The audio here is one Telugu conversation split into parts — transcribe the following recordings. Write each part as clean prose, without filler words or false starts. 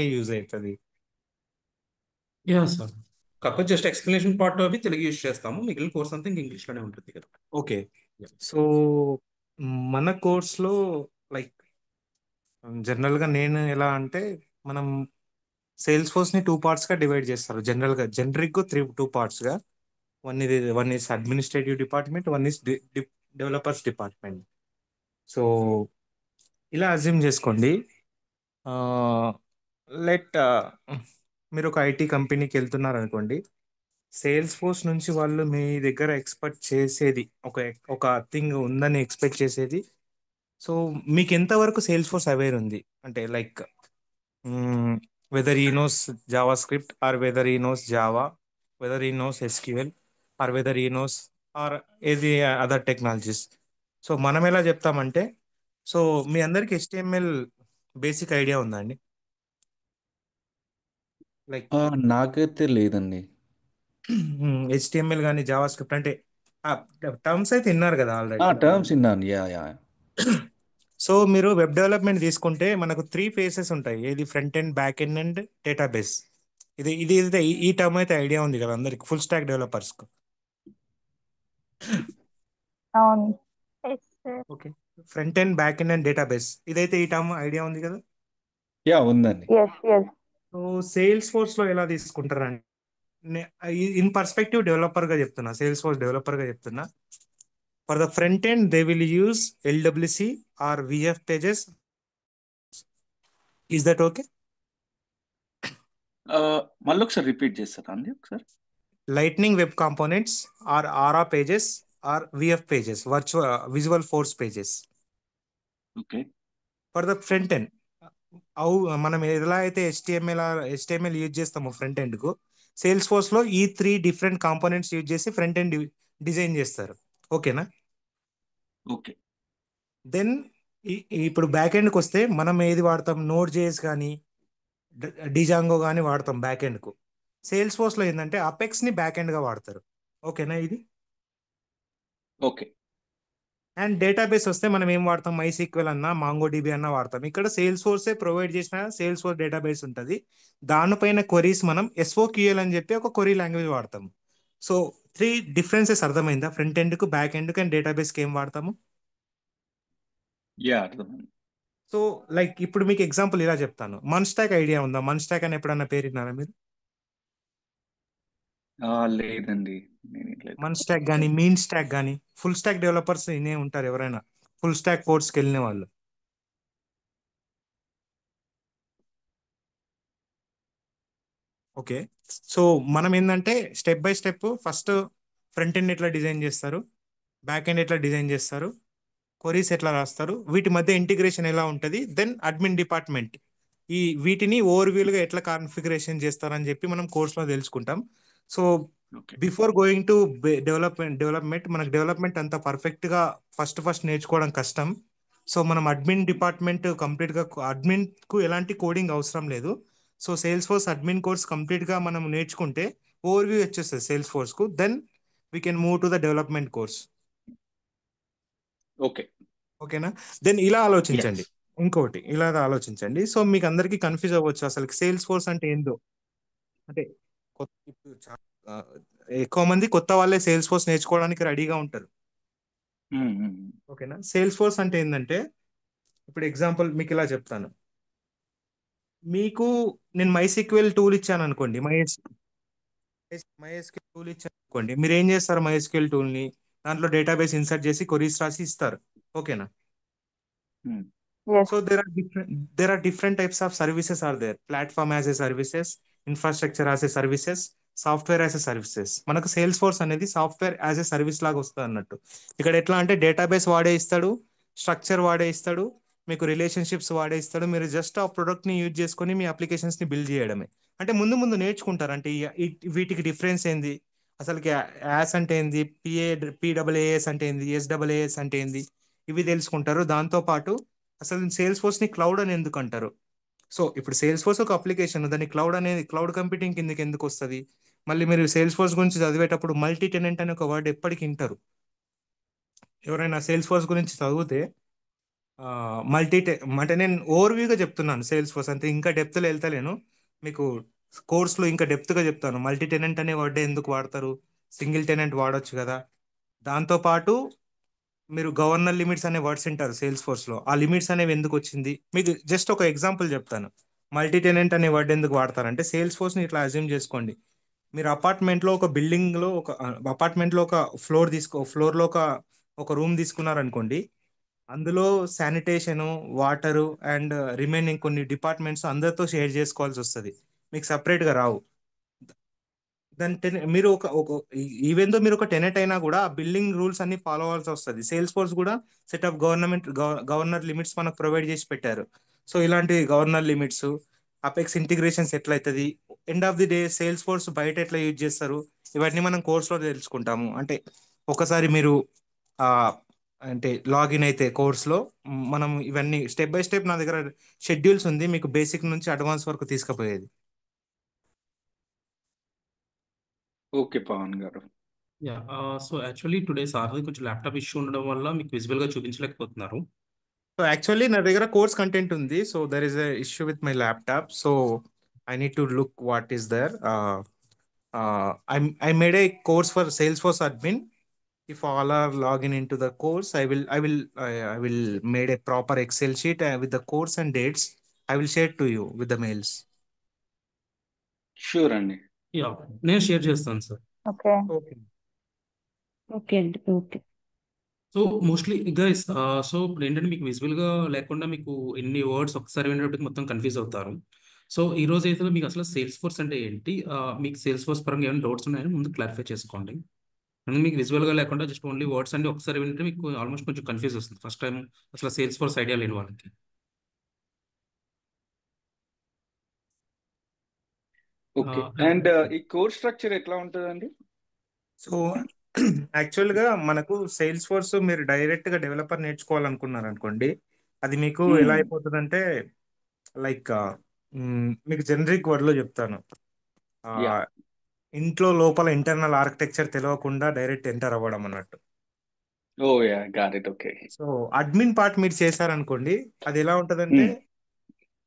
యూజ్ అవుతుంది. Yeah sir. కాకపోతే జస్ట్ ఎక్స్ప్లెనేషన్ పార్ట్ అవి తెలుగు యూజ్ చేస్తాము, మిగిలిన కోర్స్ అంతా ఇంక ఇంగ్లీష్లోనే ఉంటుంది కదా. ఓకే. సో మన కోర్స్లో లైక్ జనరల్గా నేను ఎలా అంటే, మనం సేల్స్ ఫోర్స్ ని టూ పార్ట్స్ గా డివైడ్ చేస్తారు జనరల్ గా. జనరిక్ టూ పార్ట్స్ గా. One is administrative department, one is developers department. So ఇలా అజ్యూమ్ చేసుకోండి. లెట్ మీరు ఒక ఐటీ కంపెనీకి వెళ్తున్నారు అనుకోండి. సేల్స్ ఫోర్స్ నుంచి వాళ్ళు మీ దగ్గర ఎక్స్పెక్ట్ చేసేది ఒక ఒక థింగ్ ఉందని ఎక్స్పెక్ట్ చేసేది. సో మీకు ఎంతవరకు సేల్స్ ఫోర్స్ అవేర్ ఉంది అంటే, like whether he knows JavaScript, or whether he knows Java, whether he knows SQL, or whether he knows or ఏది అదర్ టెక్నాలజీస్. సో మనం ఎలా చెప్తామంటే, సో మీ అందరికి HTML బేసిక్ ఐడియా ఉందా అండి? లైక్ నాకైతే లేదండి. HTML కానీ జావా స్క్రిప్ట్ అంటే టర్మ్స్ అయితే విన్నారు కదా ఆల్రెడీ. టర్మ్స్ విన్నాను. Yeah yeah. సో మీరు వెబ్ డెవలప్మెంట్ తీసుకుంటే మనకు త్రీ ఫేసెస్ ఉంటాయి. ఏది front end, back end and database. ఇది ఈ టర్మ్ అయితే ఐడియా ఉంది కదా అందరికి, ఫుల్ స్టాక్ డెవలపర్స్ కు. అవును. Yes sir. Okay. Front end, back end and database, ఇదైతే ఈ టర్మ్ ఐడియా ఉంది కదా. యా ఉందండి. Yes yes. So Salesforce లో ఎలా తీసుకుంటారంటే, ఇన్ పర్స్పెక్టివ్ డెవలపర్ గా చెప్తున్నా, సేల్స్ ఫోర్స్ డెవలపర్ గా చెప్తున్నా. For the front end they will use LWC or VF pages. Is that okay? మళ్ళీ ఒకసారి రిపీట్ చేస్తారా అండి ఒకసారి? Lightning Web Components are Aura pages or VF pages, virtual Visual Force pages. Okay. For the front end, అవు మనం ఎలా అయితే HTML యూజ్ చేస్తామో ఫ్రంట్ ఎండ్ కు, సేల్స్ ఫోర్స్ లో ఈ త్రీ డిఫరెంట్ కాంపోనెంట్స్ యూజ్ చేసి ఫ్రంట్ ఎండ్ డిజైన్ చేస్తారు. ఓకేనా? ఓకే. దెన్ ఇప్పుడు బ్యాక్ ఎండ్కి వస్తే మనం ఏది వాడతాం, నోడ్ జేఎస్ కానీ డిజాంగో కానీ వాడతాం బ్యాక్ ఎండ్ కు. సేల్స్ ఫోర్స్ లో ఏంటంటే అపెక్స్ ని బ్యాక్ ఎండ్ గా వాడతారు. ఓకేనా ఇది? ఓకే. అండ్ డేటాబేస్ వస్తే మనం ఏం వాడతాం, MySQL అన్నా మాంగో డిబి అన్నా వాడతాం. ఇక్కడ సేల్స్ ఫోర్సే ప్రొవైడ్ చేసిన సేల్స్ ఫోర్స్ డేటాబేస్ ఉంటుంది. దానిపైన క్వరీస్ మనం SOQL అని చెప్పి ఒక క్వరీ లాంగ్వేజ్ వాడతాం. సో త్రీ డిఫరెన్సెస్ అర్థమైందా? ఫ్రంట్ ఎండ్ కు, బ్యాక్ ఎండ్ కు అండ్ డేటాబేస్ కి ఏం వాడతాము. యా అర్థమైంది. సో లైక్ ఇప్పుడు మీకు ఎగ్జాంపుల్ ఇలా చెప్తాను. మన్ స్టాక్ ఐడియా ఉందా? మన్ స్టాక్ అని ఎప్పుడన్నా పేరు విన్నారా మీరు? లేదండి, నేను లేదు. మన్ స్టాక్ కానీ, మీన్ స్టాక్ కానీ, ఫుల్ స్టాక్ డెవలపర్స్ ఇనే ఉంటారు ఎవరైనా, ఫుల్ స్టాక్ కోర్స్కి వెళ్ళిన వాళ్ళు. ఓకే. సో మనం ఏంటంటే step by step first front end ఎట్లా డిజైన్ చేస్తారు, బ్యాక్ ఎండ్ ఎట్లా డిజైన్ చేస్తారు, క్వరీస్ ఎట్లా రాస్తారు, వీటి మధ్య ఇంటిగ్రేషన్ ఎలా ఉంటుంది, దెన్ అడ్మిన్ డిపార్ట్మెంట్ ఈ వీటిని ఓవర్వ్యూలుగా ఎట్లా కాన్ఫిగరేషన్ చేస్తారని చెప్పి మనం కోర్సులో తెలుసుకుంటాం. So okay. Before going to development మనకు డెవలప్మెంట్ అంత పర్ఫెక్ట్ గా ఫస్ట్ నేర్చుకోవడం కష్టం. సో మనం అడ్మిన్ డిపార్ట్మెంట్ కంప్లీట్ గా, అడ్మిన్ కు ఎలాంటి కోడింగ్ అవసరం లేదు. So Salesforce admin course complete గా మనం నేర్చుకుంటే ఓవర్వ్యూ వచ్చేస్తుంది సేల్స్ ఫోర్స్ కు. Then we can move to the development course. Okay. ఓకేనా? దెన్ ఇలా ఆలోచించండి. ఎస్. ఇంకోటి ఇలా ఆలోచించండి. సో మీకు అందరికీ కన్ఫ్యూజ్ అవ్వచ్చు అసలు సేల్స్ ఫోర్స్ అంటే ఏందో. అంటే ఇప్పుడు ఆ, ఎక్కువ మంది కొత్త వాళ్ళే సేల్స్ ఫోర్స్ నేర్చుకోవడానికి రెడీగా ఉంటారు. ఓకేనా? సేల్స్ ఫోర్స్ అంటే ఏంటంటే, ఇప్పుడు ఎగ్జాంపుల్ మీకు ఇలా చెప్తాను. మీకు నేను MySQL టూల్ ఇచ్చాను అనుకోండి, MySQL టూల్ ఇచ్చాను అనుకోండి, మీరు ఏం చేస్తారు? MySQL టూల్ ని దాంట్లో డేటాబేస్ ఇన్సర్ట్ చేసి కొరీస్ రాసి ఇస్తారు. ఓకేనా? Yes. So there are different types of services are there. Platform as a services, infrastructure as a services, software as a services. మనకు సేల్స్ ఫోర్స్ అనేది సాఫ్ట్వేర్ యాజ్ ఎ సర్వీస్ లాగా వస్తుంది అన్నట్టు. ఇక్కడ ఎట్లా అంటే డేటాబేస్ వాడే ఇస్తాడు, స్ట్రక్చర్ వాడే ఇస్తాడు, మీకు రిలేషన్షిప్స్ వాడే ఇస్తాడు. మీరు జస్ట్ ఆ ప్రొడక్ట్ ని యూజ్ చేసుకొని మీ అప్లికేషన్స్ ని బిల్డ్ చేయడమే. అంటే ముందు ముందు నేర్చుకుంటారు. అంటే వీటికి డిఫరెన్స్ ఏంది, అసలుకి యాస్ అంటే ఏంది, PAAS అంటే ఏంది, SAAS అంటే ఏంది, ఇవి తెలుసుకుంటారు. దాంతో పాటు అసలు సేల్స్ ఫోర్స్ ని క్లౌడ్ అని ఎందుకు అంటారు. సో ఇప్పుడు సేల్స్ ఫోర్స్ ఒక అప్లికేషన్, దాన్ని క్లౌడ్ అనేది క్లౌడ్ కంప్యూటింగ్ కిందకి ఎందుకు వస్తుంది. మళ్ళీ మీరు సేల్స్ ఫోర్స్ గురించి చదివేటప్పుడు మల్టీ టెనెంట్ అనే ఒక వర్డ్ ఎప్పటికి వింటారు. ఎవరైనా సేల్స్ ఫోర్స్ గురించి చదివితే మల్టీ అంటే నేను ఓవర్వ్యూగా చెప్తున్నాను సేల్స్ ఫోర్స్, అంటే ఇంకా డెప్త్లో వెళ్తలేను. మీకు కోర్స్లో ఇంకా డెప్త్గా చెప్తాను. మల్టీ టెనెంట్ అనే వర్డ్ ఎందుకు వాడతారు, సింగిల్ టెనెంట్ వాడొచ్చు కదా. దాంతోపాటు మీరు గవర్నర్ లిమిట్స్ అనే వర్డ్స్ వింటారు సేల్స్ ఫోర్స్లో, ఆ లిమిట్స్ అనేవి ఎందుకు వచ్చింది. మీకు జస్ట్ ఒక ఎగ్జాంపుల్ చెప్తాను. మల్టీ టెనెంట్ అనే వర్డ్ ఎందుకు వాడతారంటే, సేల్స్ ఫోర్స్ని ఇట్లా అజ్యూమ్ చేసుకోండి. మీరు అపార్ట్మెంట్లో ఒక బిల్డింగ్లో ఒక అపార్ట్మెంట్లో ఒక ఫ్లోర్లో ఒక రూమ్ తీసుకున్నారనుకోండి. అందులో శానిటేషను, వాటరు అండ్ రిమైనింగ్ కొన్ని డిపార్ట్మెంట్స్ అందరితో షేర్ చేసుకోవాల్సి వస్తుంది. మీకు సపరేట్గా రావు. దాని మీరు ఒక ఈవెన్ దో మీరు ఒక టెనెంట్ అయినా కూడా ఆ బిల్డింగ్ రూల్స్ అన్ని ఫాలో అవ్వాల్సి వస్తుంది. సేల్స్ ఫోర్స్ కూడా సెట్ ఆఫ్ గవర్నర్ లిమిట్స్ మనకు ప్రొవైడ్ చేసి పెట్టారు. సో ఇలాంటి గవర్నర్ లిమిట్స్, అపెక్స్ ఇంటిగ్రేషన్స్ ఎట్లయితుంది, end of the day Salesforce బయట ఎట్లా యూజ్ చేస్తారు, ఇవన్నీ మనం కోర్స్లో తెలుసుకుంటాము. అంటే ఒకసారి మీరు ఆ అంటే లాగిన్ అయితే కోర్స్లో మనం ఇవన్నీ స్టెప్ బై స్టెప్ నా దగ్గర షెడ్యూల్స్ ఉంది, మీకు బేసిక్ నుంచి అడ్వాన్స్ వరకు తీసుకుపోయేది. ఓకే పవన్ గారు. Yeah so actually today sir కొంచెం ల్యాప్టాప్ ఇష్యూ ఉండడం వల్ల మీకు విజువల్గా చూపించలేకపోతున్నారు. సో యాక్చువల్లీ నా దగ్గర కోర్స్ కంటెంట్ ఉంది. So there is a issue with my laptop. So I need to look what is there. I made a course for Salesforce admin. If all are logging into the course, I will made a proper Excel sheet with the course and dates. I will share to you with the mails. Sure అండి. యా నేను షేర్ చేస్తాను సార్. ఓకే. Okay. ఓకే అండి. Okay. So mostly guys so ఇప్పుడు ఏంటంటే మీకు విజువల్గా లేకుండా మీకు ఎన్ని వర్డ్స్ ఒకసారి వినేటప్పటికి మొత్తం కన్ఫ్యూజ్ అవుతారు. సో ఈ రోజు అయితే మీకు అసలు సేల్స్ ఫోర్స్ అంటే ఏంటి, మీకు సేల్స్ ఫోర్స్ పరంగా ఏమైనా డౌట్స్ ఉన్నాయని ముందు క్లారిఫై చేసుకోండి. అండ్ మీకు విజువల్గా లేకుండా జస్ట్ ఓన్లీ వర్డ్స్ అంటే ఒకసారి వింటే మీకు ఆల్మోస్ట్ కొంచెం కన్ఫ్యూజ్ వస్తుంది ఫస్ట్ టైం అసలు సేల్స్ ఫోర్స్ ఐడియా లేని వాళ్ళకి. ఓకే. అండ్ ఈ కోర్స్ స్ట్రక్చర్ ఎట్లా ఉంటుందండి? సో యాక్చువల్గా మనకు సేల్స్ ఫోర్స్ మీరు డైరెక్ట్గా డెవలపర్ నేర్చుకోవాలనుకున్నారు అనుకోండి, అది మీకు ఎలా అయిపోతుందంటే లైక్ మీకు జనరిక్ వర్డ్లో చెప్తాను. యా. ఇంట్లో లోపల ఇంటర్నల్ ఆర్కిటెక్చర్ తెలియకుండా డైరెక్ట్ ఎంటర్ అవ్వడం అన్నట్టు. Oh yeah got it. Okay. So admin part మీరు చేశారనుకోండి, అది ఎలా ఉంటుందంటే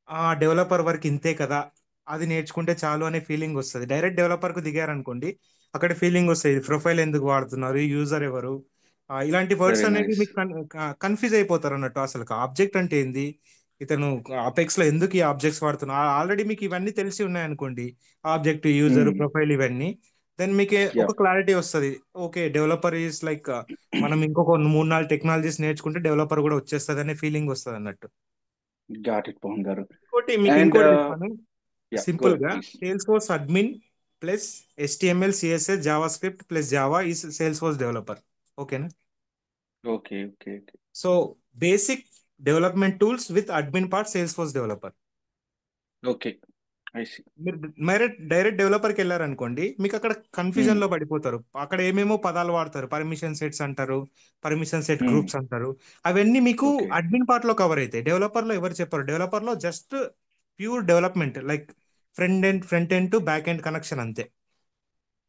ఆ డెవలపర్ వర్క్ ఇంతే కదా, అది నేర్చుకుంటే చాలు అనే ఫీలింగ్ వస్తుంది. డైరెక్ట్ డెవలపర్కు దిగారనుకోండి, అక్కడ ఫీలింగ్ వస్తుంది, ప్రొఫైల్ ఎందుకు వాడుతున్నారు, యూజర్ ఎవరు, ఇలాంటి వర్డ్స్ వెరీ అనేవి నైస్. మీకు కన్ఫ్యూజ్ అయిపోతారు అన్నట్టు. అసలు ఆబ్జెక్ట్ అంటే ఏంది, ఇతను అపెక్స్ లో ఎందుకు ఈ ఆబ్జెక్ట్స్ వాడుతున్నారు, ఆల్రెడీ మీకు ఇవన్నీ తెలిసి ఉన్నాయనుకోండి, ఆబ్జెక్ట్, యూజర్, ప్రొఫైల్ ఇవన్నీ. దెన్ మీకు యా. ఒక క్లారిటీ వస్తుంది. ఓకే, డెవలపర్ ఈస్ లైక్ మనం ఇంకొక 3-4 టెక్నాలజీస్ నేర్చుకుంటే డెవలపర్ కూడా వచ్చేస్తుంది అనే ఫీలింగ్ వస్తుంది అన్నట్టు. గాట్ ఇట్ పవన్ గారు. మీకు అండ్ ఇంకోటి చెప్తాను యా గో సింపుల్ అహెడ్ గా. Please. Salesforce admin plus HTML CSS JavaScript plus Java ఈ సేల్స్ ఫోర్స్ డెవలపర్. ఓకేనా? Okay okay okay so basic development tools with admin part Salesforce developer. Okay I see. మీరు డైరెక్ట్ డెవలపర్కి వెళ్ళారనుకోండి, మీకు అక్కడ కన్ఫ్యూజన్ లో పడిపోతారు. అక్కడ ఏమేమో పదాలు వాడతారు, పర్మిషన్ సెట్స్ అంటారు, పర్మిషన్ సెట్ గ్రూప్స్ అంటారు. అవన్నీ మీకు ఓకే అడ్మిన్ పార్ట్ లో కవర్ అవుతాయి. డెవలపర్ లో ఎవరు చెప్పారు. డెవలపర్ లో just pure development, like front end to back end connection అంతే.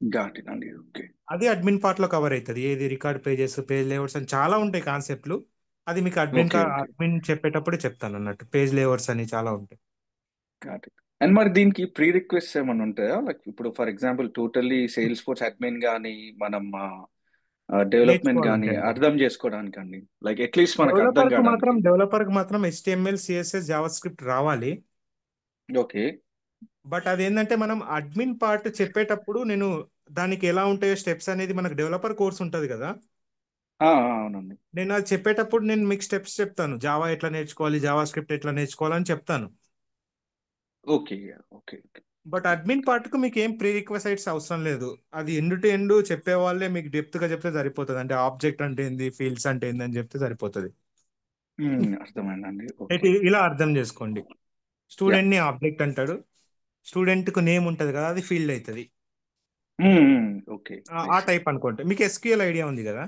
గాట్ ఇట్ అండి. ఓకే అది అడ్మిన్ పార్ట్ లో కవర్ అవుతుంది. ఏది రికార్డ్ పేజెస్, పేజ్ లేఅవుట్స్ అని చాలా ఉంటాయి కాన్సెప్ట్లు. అది మీకు ఓకే ఓకే అడ్మిన్ చెప్పేటప్పుడు చెప్తాను అన్నట్టు. పేజ్ లేఅవుట్స్ అని చాలా ఉంటాయి. Got it. అండ్ మరి దీనికి ప్రీ రిక్వెస్ట్ ఏమైనా ఉంటాయా? లైక్ ఇప్పుడు for example totally sales force admin కానీ మనం డెవలప్మెంట్ కానీ నేర్చుకోవాలంటే అర్థం చేసుకోవడానికి అండి, లైక్ అట్లీస్ట్ మనకు అర్థం డెవలపర్ కావడానికి. కు మాత్రం HTML CSS జావా స్క్రిప్ట్ రావాలి. ఓకే బట్ అదేంటంటే మనం అడ్మిన్ పార్ట్ చెప్పేటప్పుడు నేను దానికి ఎలా ఉంటాయో స్టెప్స్ అనేది, మనకు డెవలపర్ కోర్స్ ఉంటుంది కదా, అవునండి. నేను అది చెప్పేటప్పుడు నేను మీకు స్టెప్స్ చెప్తాను. జావా ఎట్లా నేర్చుకోవాలి, జావా స్క్రిప్ట్ ఎట్లా నేర్చుకోవాలని చెప్తాను. Okay okay but admin part కు మీకు ఏం ప్రీ రిక్వెసైట్స్ అవసరం లేదు. అది ఎండ్ టు ఎండ్ చెప్పే వాళ్ళే మీకు డెప్త్ గా చెప్తే సరిపోతుంది. అంటే ఆబ్జెక్ట్ అంటే ఏంది, ఫీల్డ్స్ అంటే ఏంది అని చెప్తే సరిపోతుంది. అర్థమైందండి. ఓకే ఇలా అర్థం చేసుకోండి. యా. స్టూడెంట్ ని ఆబ్జెక్ట్ అంటాడు, స్టూడెంట్ కు నేమ్ ఉంటది కదా, అది ఫీల్డ్ అవుతుంది. ఓకే ఆ టైప్ అనుకోండి. మీకు SQL ఐడియా ఉంది కదా.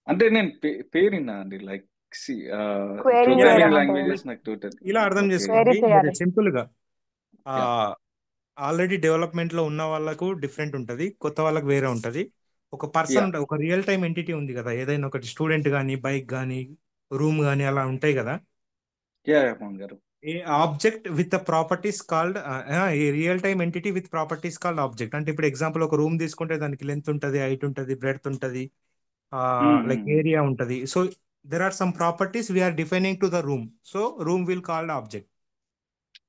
అంటే నేను పేరు విన్నా అండి, లైక్ Query ప్రోగ్రామింగ్ చేయడం అంటే లాంగ్వేజెస్ నాకు టోటల్. ఇలా అర్థం ఓకే క్వెరీ చేసుకోండి. చేయాలి. సింపుల్ గా యా ఆల్రెడీ డెవలప్మెంట్ లో ఉన్న వాళ్ళకు డిఫరెంట్ ఉంటది, కొత్త వాళ్ళకు వేరే ఉంటది. ఒక యా పర్సన్, ఒక రియల్ టైమ్ ఎంటిటీ ఉంది కదా, ఏదైనా ఒకటి స్టూడెంట్ కానీ బైక్ కానీ రూమ్ కానీ అలా ఉంటాయి కదా. Yeah Pavan garu. A object with properties called a real time entity with properties called object. అంటే ఇప్పుడు ఎగ్జాంపుల్ ఒక రూమ్ తీసుకుంటే దానికి లెంత్ ఉంటుంది, హైట్ ఉంటుంది, బ్రెడ్త్ ఉంటుంది, లైక్ ఏరియా ఉంటుంది. So there are some properties we are defining to the room. So room will called object.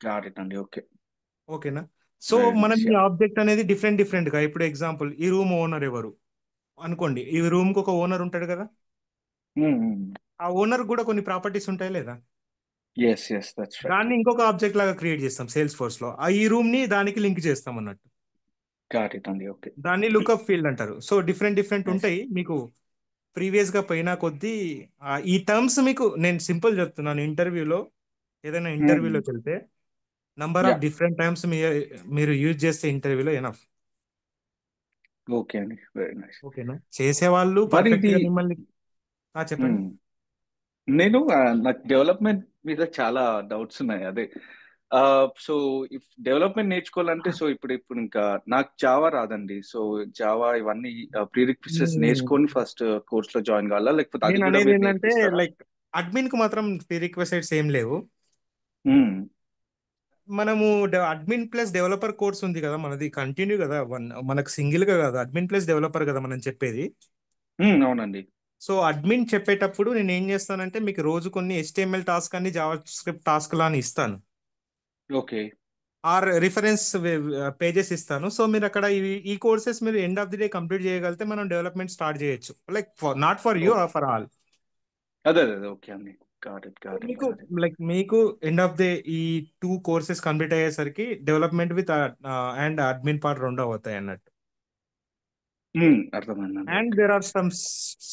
Got it అండి. ఓకే. ఓకేనా. సో వెరీ మనం నైస్. ఈ యా. ఆబ్జెక్ట్ అనేది డిఫరెంట్ గా, ఇప్పుడు ఎగ్జాంపుల్ ఈ రూమ్ ఓనర్ ఎవరు అనుకోండి. ఈ రూమ్ కి ఒక ఓనర్ ఉంటాడు కదా. ఆ ఓనర్ కూడా కొన్ని ప్రాపర్టీస్ ఉంటాయి లేదా. Yes yes that's right. దాన్ని ఇంకొక ఆబ్జెక్ట్ లాగా క్రియేట్ చేస్తాం సేల్స్ ఫోర్స్ లో. ఈ రూమ్ ని దానికి లింక్ చేస్తాం అన్నట్టు. గాట్ ఇట్ అండి. ఓకే. దాన్ని లుకప్ ఫీల్డ్ అంటారు. So different nice. ఉంటాయి. మీకు ప్రీవియస్ గా పోయినా కొద్దీ ఈ టర్మ్స్ మీకు నేను సింపుల్ చెప్తున్నాను. ఇంటర్వ్యూలో ఏదైనా ఇంటర్వ్యూలోకి వెళ్తే number yeah. Of different times మీరు యూజ్ చేస్తే ఇంటర్వ్యూలో ఎనఫ్. ఓకే అండి. Very nice. ఓకేనా. చేసేవాళ్ళు మరి పర్ఫెక్ట్ ఇది గా మిమ్మల్ని చెప్పండి. నేను నాకు డెవలప్మెంట్ మీద చాలా డౌట్స్ ఉన్నాయి. అదే సో ఇఫ్ డెవలప్మెంట్ నేర్చుకోవాలంటే, సో ఇప్పుడు ఇప్పుడు ఇంకా నాకు జావా రాదండి. సో జావా ఇవన్నీ ప్రీరిక్విజిట్స్ నేర్చుకొని ఫస్ట్ కోర్స్ లో జాయిన్ కావాలా, లేకపోతే అది నేను కూడా అనేది మీరు ఏంటంటే నేర్పిస్తారా? లైక్ అడ్మిన్ కు మాత్రం ప్రీరిక్వెసైట్స్ ఏం లేవు. మ్మ్. మనము అడ్మిన్ ప్లస్ డెవలపర్ కోర్స్ ఉంది కదా మనది, కంటిన్యూ కదా. మనకు సింగిల్ గా కదా, అడ్మిన్ ప్లస్ డెవలపర్ కదా మనం చెప్పేది. అవునండి. సో అడ్మిన్ చెప్పేటప్పుడు నేను ఏం చేస్తానంటే మీకు రోజు కొన్ని HTML టాస్క్ అని జావా స్క్రిప్ట్ టాస్క్ లా అని ఇస్తాను. ఓకే. ఆర్ రిఫరెన్స్ పేజెస్ ఇస్తాను. సో మీరు అక్కడ ఈ కోర్సెస్ మీరు end of the day complete చేయగలిగితే మనం డెవలప్మెంట్ స్టార్ట్ చేయొచ్చు. Like not for you, okay. For all. అదే అదే అదే. ఓకే అండి. గాట్ ఇట్ గాట్ ఇట్ మీకు గాట్ ఇట్. లైక్ మీకు ఎండ్ ఆఫ్ ది ఈ 2 కోర్సెస్ కంప్లీట్ అయ్యేసరికి development with and admin part రెండు అవుతాయి అన్నట్టు. అర్థమైందండి. And okay. there are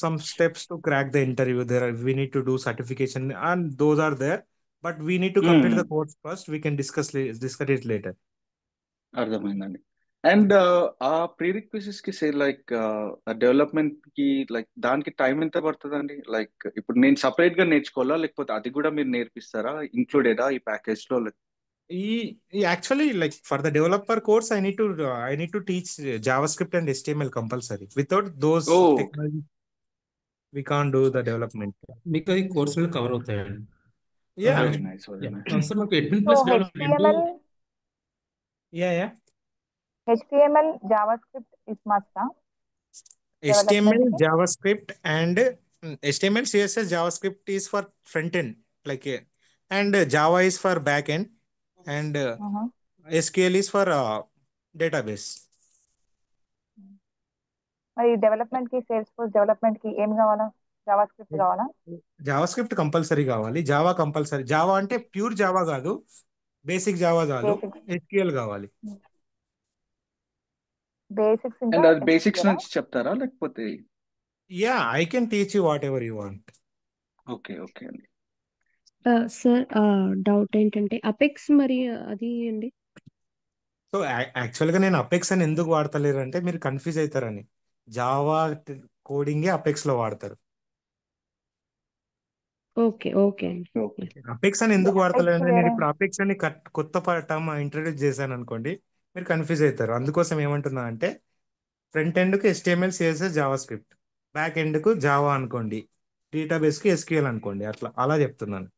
some steps to crack the interview. We need to do certification, and those are there. But we need to complete the course first. We can discuss it later. అర్థమైందండి. అండ్ ఆ ప్రీరిక్విజిట్స్ కి లైక్ డెవలప్మెంట్ కి లైక్ దానికి టైం ఎంత పడుతుందండి? లైక్ ఇప్పుడు నేను సపరేట్ గా నేర్చుకోవాలా, లేకపోతే అది కూడా మీరు నేర్పిస్తారా, ఇంక్లూడెడా ఈ ప్యాకేజ్ లో? Actually, like for the developer course, I need to teach JavaScript and HTML compulsory. Without those oh. technologies, we can't do the development. మీకు అది కోర్సులో కవర్ అవుతాయండి. Yeah, very nice very nice. Sir మాకు admin So plus development yeah. HTML, JavaScript is must, huh? HTML, Development. JavaScript, and HTML, CSS, JavaScript is for front end, like, and Java is for back end, and SQL is for database. మరి డెవలప్మెంట్ కి, సేల్స్ ఫోర్స్ డెవలప్మెంట్ కి ఏం కావాలా? JavaScript కావాలా? JavaScript కంపల్సరీ కావాలి. Java compulsory. జావా అంటే ప్యూర్ జావా కాదు, బేసిక్ జావా చాలు. SQL కావాలి. బేసిక్స్ ఇంకా అండ్ అది బేసిక్స్ SQL ఆ? నుంచి చెప్తారా, లేకపోతే? Yeah, I can teach you whatever you want. Okay okay అండి. సార్ డౌట్ ఏంటంటే అపెక్స్ మరి అది అండి. సో యాక్చువల్గా నేను అపెక్స్ అని ఎందుకు వాడతలేరు అంటే మీరు కన్ఫ్యూజ్ అవుతారని. జావా కోడింగే అపెక్స్ లో వాడతారు. ఓకే ఓకే అండి. ఓకే. అపెక్స్ అని ఎందుకు Apex వాడతలేరు అంటే నేను వేరే. ఇప్పుడు అపెక్స్ అని కొత్త టర్మ్ ఇంట్రడ్యూస్ చేశాను అనుకోండి, మీరు కన్ఫ్యూజ్ అవుతారు. అందుకోసం ఏమంటున్నా అంటే ఫ్రంట్ ఎండ్ కు HTML, CSS, Java script, back end కు జావా అనుకోండి, డేటాబేస్ కి SQL అనుకోండి, అలా చెప్తున్నాను.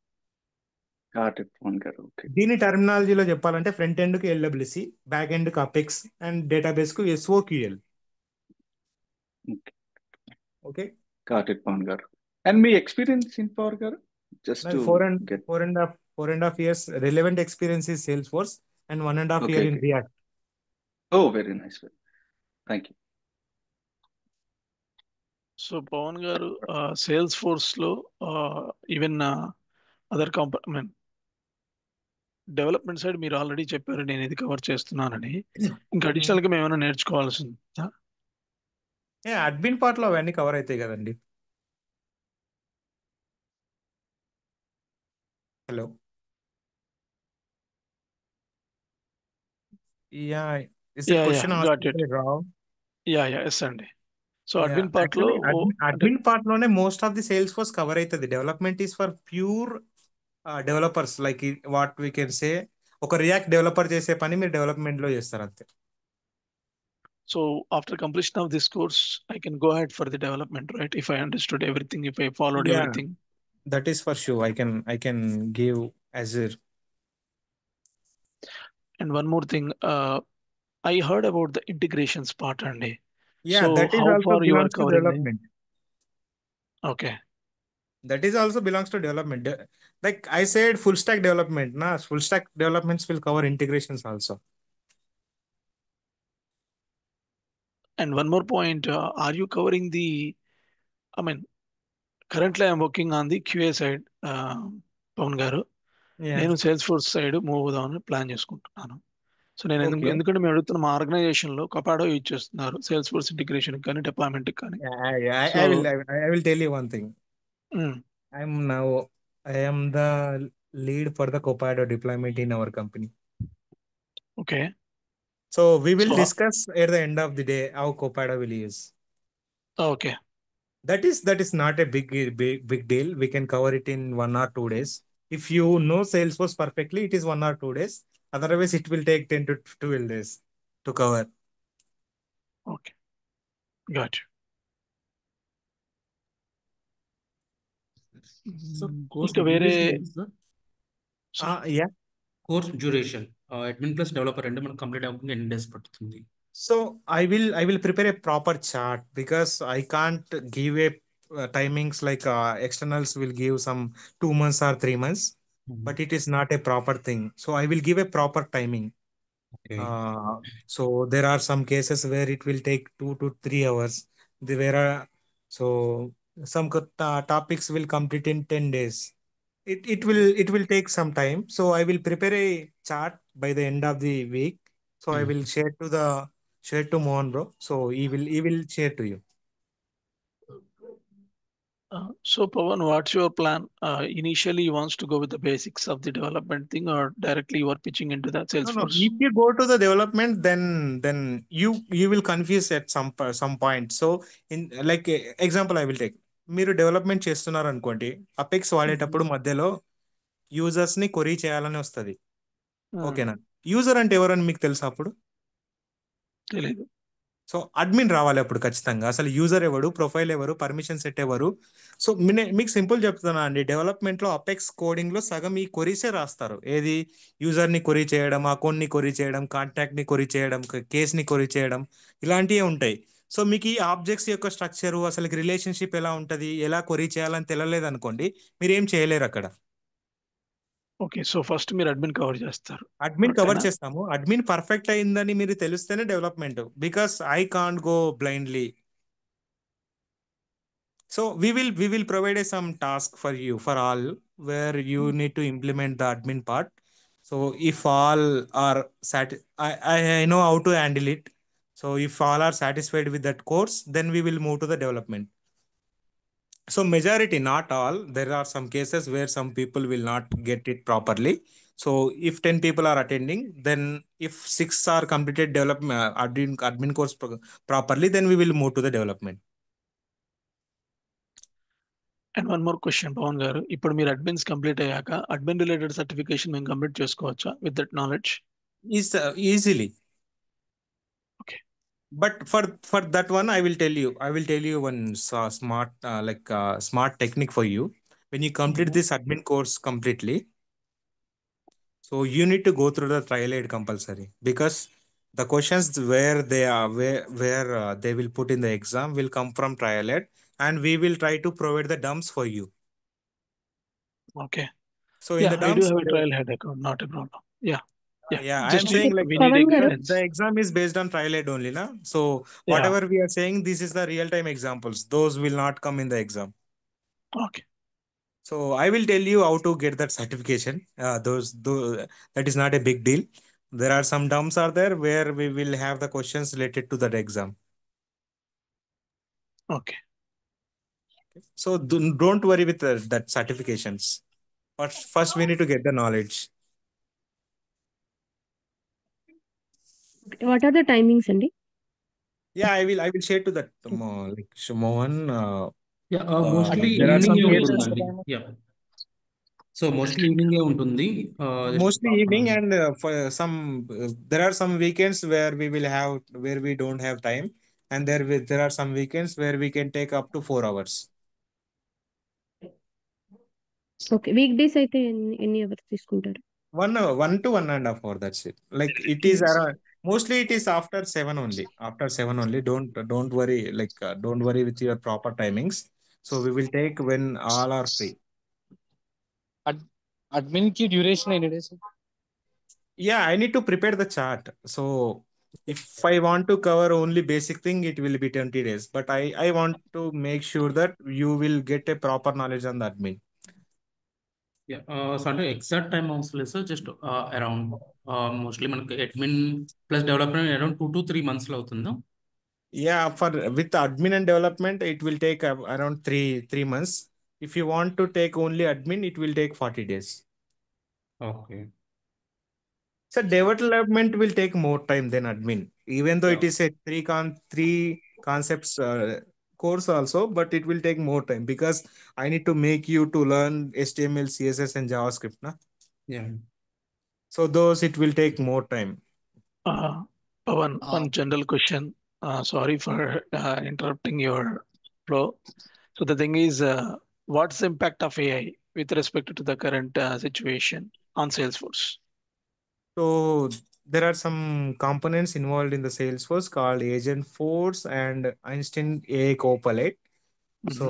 గాట్ ఇట్ పవన్ గారు. ఓకే. దీని టర్మినాలజీలో చెప్పాలంటే ఫ్రంట్ ఎండ్ కు LWC, బ్యాక్ ఎండ్ కు అపెక్స్, అండ్ డేటాబేస్ కు SOQL. Okay. Got it Pavan garu. And మీ experience in power garu? Just to get. 4.5 years relevant experience is Salesforce, and 1.5 okay year in okay. React. Oh very nice. Thank you. So Pavan garu Salesforce లో even other I mean development side మీరు ఆల్రెడీ చెప్పారు నేను ఇది కవర్ చేస్తున్నానని. ఇంకా అడిషనల్ గా మేము ఏమైనా నేర్చుకోవాల్సిందా? అడ్మిన్ పార్ట్ లో అవన్నీ కవర్ అవుతాయి కదండి. Hello. Yeah, is the question got it. Wrong? Yes అండి. సో అడ్మిన్ పార్ట్ లో అడ్మిన్ పార్ట్ లోనే most of the Salesforce cover అవుతుంది. Development is for pure developers. Like what we can say, ఒక రియాక్ట్ డెవలపర్ చేసే పని మీరు డెవలప్మెంట్ లో చేస్తారు అంతే. So after completion of this course I can go head for the development, right? If I understood everything, if I followed everything. That is for sure. I can give Azure. And one more thing, I heard about the integrations part, Andy. Yeah, So that is how also far you are belongs to covering the? development. Okay, That is also belongs to development. Like I said, full stack development. Na full stack developments will cover integrations also. and one more point, are you covering the? I mean, currently I'm working on the QA side, Pawan garu. Yeah. నేను సేల్స్ ఫోర్స్ సైడ్ మూవ్ అవుదామని ప్లాన్ చేసుకుంటున్నాను. సో నేను Okay. ఎందుకంటే మేము అడుగుతున్న మా ఆర్గనైజేషన్ లో కపాడో యూజ్ చేస్తున్నారు సేల్స్ ఫోర్స్ ఇంటిగ్రేషన్ కానీ డిప్లాయ్మెంట్ కానీ. Yeah, so I will tell you one thing. I am the lead for the Copilot deployment in our company. Okay. So we will so discuss at the end of the day how Copilot will use. Okay. That is not a big deal. We can cover it in 1 or 2 days. If you know Salesforce perfectly, it is 1 or 2 days. Otherwise, it will take 10 to 12 days to cover. Okay, got. So course ఇంకా వేరే డ్యూరేషన్ ఎంత sir? Yeah. Course duration admin plus developer అంటే మనకు కంప్లీట్ అవ్వకుండా ఎన్ని డేస్ పడుతుంది? So I will prepare a proper chart because I can't give a timings like externals will give some 2 months or 3 months, but it is not a proper thing. So I will give a proper timing. Okay. So there are some cases where it will take 2 to 3 hours. There are so some topics will complete in 10 days. It will take some time. So I will prepare a chart by the end of the week. So I will share to Mohan bro. So he will share to you. So Pawan, what's your plan? Initially you wants to go with the basics of the development thing, or directly you are pitching into that No, no. Salesforce? If you go to the development, then you will confuse at some point. So in like example, I will take. మీరు డెవలప్మెంట్ చేస్తున్నారు అనుకోండి, అపెక్స్ వాడేటప్పుడు మధ్యలో యూజర్స్ ని కొరీ చేయాలని వస్తుంది. ఓకేనా? యూజర్ అంటే ఎవరని మీకు తెలుసా అప్పుడు? తెలీదు. సో అడ్మిన్ రావాలి అప్పుడు ఖచ్చితంగా. అసలు యూజర్ ఎవరు, ప్రొఫైల్ ఎవరు, పర్మిషన్ సెట్ ఎవరు. సో మీకు సింపుల్ చెప్తున్నా అండి, డెవలప్మెంట్ లో అపెక్స్ కోడింగ్ లో సగం ఈ కొరీసే రాస్తారు. ఏది యూజర్ ని కొరీ చేయడం, అకౌంట్ ని కొరీ చేయడం, కాంటాక్ట్ ని కొరీ చేయడం, కేస్ ని కొరీ చేయడం, ఇలాంటివే ఉంటాయి. సో మీకు ఈ ఆబ్జెక్ట్స్ యొక్క స్ట్రక్చర్, అసలు రిలేషన్షిప్ ఎలా ఉంటది, ఎలా కొరీ చేయాలని తెలియలేదు అనుకోండి, మీరు ఏం చేయలేరు అక్కడ. ఓకే, సో ఫస్ట్ మీరు అడ్మిన్ కవర్ చేస్తారు. అడ్మిన్ కవర్ కరెక్టేనా? చేస్తాము. అడ్మిన్ పర్ఫెక్ట్ అయిందని మీరు తెలిస్తేనే development. Because I can't go blindly. So we will provide some task for you for all where you need to implement the admin part. So if all are I know how to handle it. So if all are satisfied with that course, then we will move to the development. So majority, not all. There are some cases where some people will not get it properly. So if 10 people are attending, then if 6 are completed development admin course properly, then we will move to the development. And one more question Pavan గారు, ఇప్పుడు మీరు అడ్మిన్స్ కంప్లీట్ అయ్యాక అడ్మిన్ రిలేటెడ్ సర్టిఫికేషన్ మేము కంప్లీట్ చేసుకోవచ్చా with that knowledge? Is easily. Okay. But for that one, I will tell you one smart smart technique for you. When you complete this admin course completely, so you need to go through the trial aid compulsory, because the questions where they will put in the exam will come from trial aid, and we will try to provide the dumps for you. Okay. So in yeah, the I do dumps, have a trial head account, not a problem. Yeah, yeah, I am just saying like we need Pavan గారు because experience. the exam is based on trial aid only, na. So yeah, whatever we are saying, this is the real time examples. Those will not come in the exam. Okay. So I will tell you how to get that certification. That is not a big deal. There are some dumps are there where we will have the questions related to that exam. Okay. So don't worry with that certifications. But first we need to get the knowledge. What are the timings అండి? Yeah, I will share to that like Mohan. Yeah, mostly There are some ఈవినింగే cases. ఉంటుందండి. యా, సో మోస్ట్లీ ఈవినింగే ఉంటుంది. Mostly evening, and for some there are some weekends where we don't have time, and there are some weekends where we can take up to 4 hours. Okay. Week days అయితే ఎన్ని అవర్స్ తీసుకుంటారు? 1 to 1.5 hour. That's it. Like it 50 is years. around. Mostly it is after 7 only. After 7 only. Don't worry. Like don't worry with your proper timings. So we will take when all are free. Admin కి డ్యూరేషన్ ఎన్ని days? Yeah, I need to prepare the chart. So if I want to cover only basic thing, it will be 20 days. But I want to make sure that you will get a proper knowledge on the admin. So అంటే ఎగ్జాక్ట్ టైం అవసరం లేదు సార్, జస్ట్ అరౌండ్ మోస్ట్లీ మనకి admin plus development around 2 to 3 months అవుతుందా? Yeah, for with admin and development, it will take around three months. If you want to take only admin, it will take 40 days. Okay. So development will take more time than admin, even though it Yeah. is a three concepts course also, but it will take more time because I need to make you to learn HTML, CSS, and JavaScript. Na? Yeah. So those it will take more time. Pawan, one general question. Sorry for interrupting your flow. So the thing is, what's the impact of AI with respect to the current situation on Salesforce? So there are some components involved in the Salesforce called Agent Force and Einstein AI Copilot. So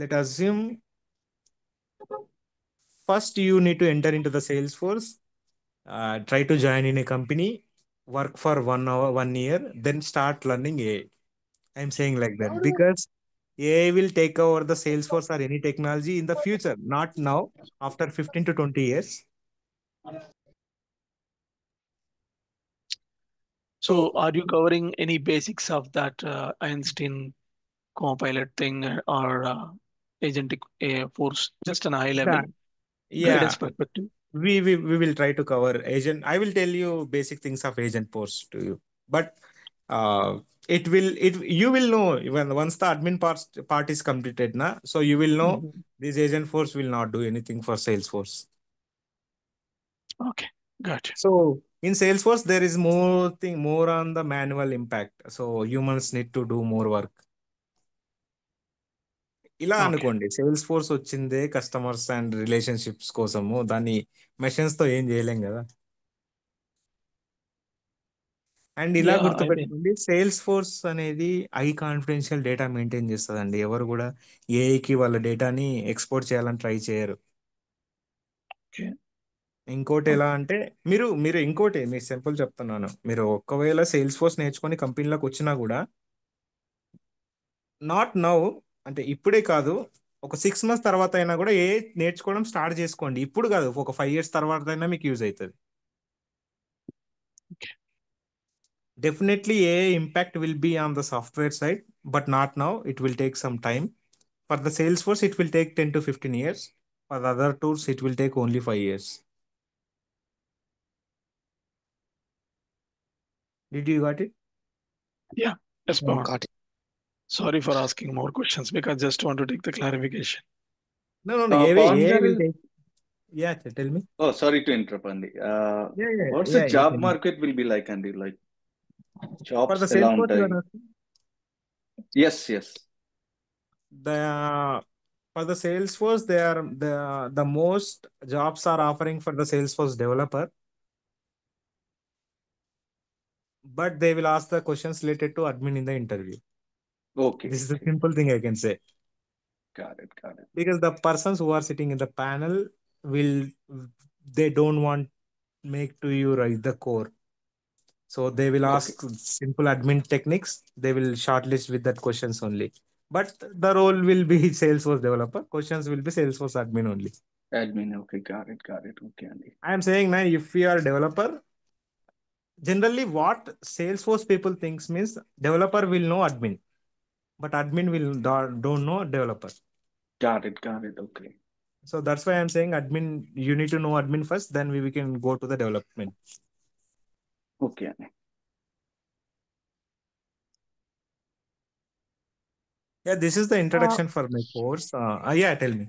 let us assume first you need to enter into the Salesforce, try to join in a company, work for 1 hour, 1 year, then start learning AI. I'm saying like that because AI will take over the Salesforce or any technology in the future, not now, after 15 to 20 years. So are you covering any basics of that Einstein Copilot thing or agentic AI force, just an high level That, yeah, guidance perspective? we will try to cover agent. I will tell you basic things of agent post to you, but uh, it you will know when once the admin part is completed, na. So you will know this agent force will not do anything for Salesforce. Okay, gotcha. So in Salesforce there is more on the manual impact. So humans need to do more work. ఇలా Okay. అనుకోండి, సేల్స్ ఫోర్స్ వచ్చిందే కస్టమర్స్ అండ్ రిలేషన్షిప్స్ కోసము, దాన్ని మెషిన్స్ తో ఏం చేయలేం కదా. అండ్ ఇలా Yeah, I mean, గుర్తుపెట్టుకోండి, సేల్స్ ఫోర్స్ అనేది హై కాన్ఫిడెన్షియల్ డేటా మెయింటైన్ చేస్తుందండి. ఎవరు కూడా ఏఐకి వాళ్ళ డేటాని ఎక్స్పోర్ట్ చేయాలని ట్రై చేయరు. okay. ఇంకోటి ఎలా అంటే మీరు ఇంకోటి మీకు సింపుల్ చెప్తున్నాను, మీరు ఒకవేళ సేల్స్ ఫోర్స్ నేర్చుకొని కంపెనీలోకి వచ్చినా కూడా నాట్ నౌ, అంటే ఇప్పుడే కాదు, ఒక 6 months తర్వాత అయినా కూడా ఏ నేర్చుకోవడం స్టార్ట్ చేసుకోండి. ఇప్పుడు కాదు, ఒక 5 years తర్వాత అయినా మీకు యూజ్ అవుతుంది. Definitely a impact will be on the software side, but not now. It will take some time. For the Salesforce it will take 10 to 15 years. For the other tools it will take only 5 years. Did you got it? Yeah, yes, Pawan. Sorry for asking more questions because I just want to take the clarification. No, Pawan AI garu, will take. Yeah, tell me. oh sorry to interrupt Andy. What's the You job can. market will be like, Andy? Like For jobs the ఎలా Salesforce you ఉంటాయి? are asking? Yes. The for the Salesforce, they are the most jobs are offering for the Salesforce developer, but they will ask the questions related to admin in the interview. Okay. This is the simple thing I can say. Got it. Because the persons who are sitting in the panel will, they don't want make to you write the core, so they will Okay. ask simple admin techniques. They will shortlist with that questions only, but the role will be Salesforce developer, questions will be Salesforce admin only. Admin. Okay. Got it. Okay, Andy. I am saying now, if you are a developer, generally what Salesforce people thinks means developer will know admin, but admin will don't know developer. Got it. Okay. So that's why I'm saying admin, you need to know admin first, then we can go to the development. Okay, Andy. Yeah, this is the introduction for my course. Yeah, tell me.